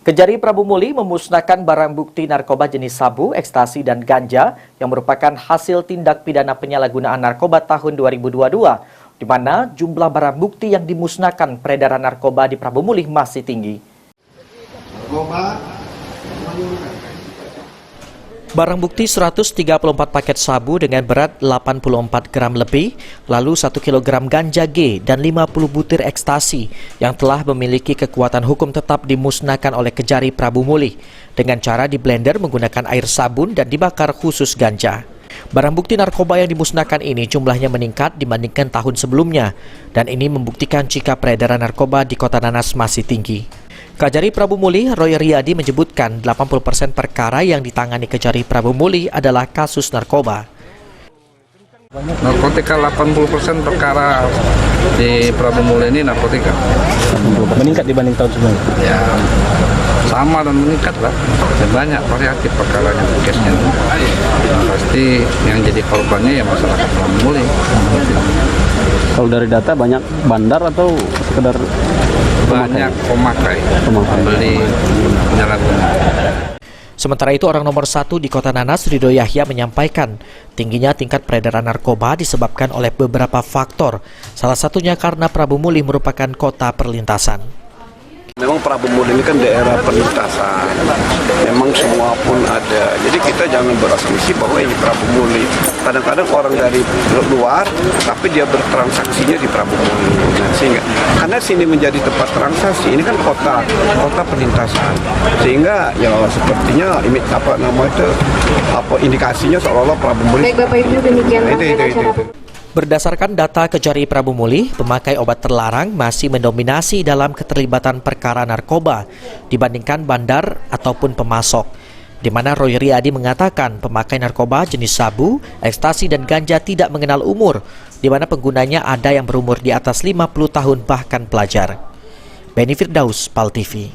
Kejari Prabu Muli memusnahkan barang bukti narkoba jenis sabu, ekstasi, dan ganja yang merupakan hasil tindak pidana penyalahgunaan narkoba tahun 2022, di mana jumlah barang bukti yang dimusnahkan peredaran narkoba di Prabu Muli masih tinggi. Barang bukti 134 paket sabu dengan berat 84 gram lebih, lalu 1 kg ganja G dan 50 butir ekstasi yang telah memiliki kekuatan hukum tetap dimusnahkan oleh Kejari Prabu Muli dengan cara diblender menggunakan air sabun dan dibakar khusus ganja. Barang bukti narkoba yang dimusnahkan ini jumlahnya meningkat dibandingkan tahun sebelumnya, dan ini membuktikan jika peredaran narkoba di Kota Nanas masih tinggi. Kejari Prabu Muli, Roy Riyadi, menyebutkan 80% perkara yang ditangani Kejari Prabu Muli adalah kasus narkoba. Narkotika 80% perkara di Prabu Muli ini narkotika. Meningkat dibanding tahun sebelumnya? Ya, sama dan meningkat lah. Dan banyak variatif perkaranya, case-nya. Pasti yang jadi korbannya ya masyarakat Prabu Muli. Kalau dari data banyak bandar atau sekedar banyak pemakai. Beli penyalahgunaan. Sementara itu, orang nomor 1 di Kota Nanas, Ridho Yahya, menyampaikan tingginya tingkat peredaran narkoba disebabkan oleh beberapa faktor. Salah satunya karena Prabu Muli merupakan kota perlintasan. Memang Prabu Muli ini kan daerah perlintasan, memang semua pun ada. Jadi kita jangan berasumsi bahwa ini Prabu Muli. Kadang-kadang orang dari luar, tapi dia bertransaksinya di Prabu Muli. Nah, sehingga karena sini menjadi tempat transaksi, ini kan kota perlintasan. Sehingga ya sepertinya indikasinya seolah-olah Prabu Muli. Baik Bapak Ibu, demikian itu. Berdasarkan data Kejari Prabu Muli, pemakai obat terlarang masih mendominasi dalam keterlibatan perkara narkoba dibandingkan bandar ataupun pemasok, di mana Roy Riyadi mengatakan pemakai narkoba jenis sabu, ekstasi, dan ganja tidak mengenal umur, di mana penggunanya ada yang berumur di atas 50 tahun bahkan pelajar. Benny Firdaus, PAL TV.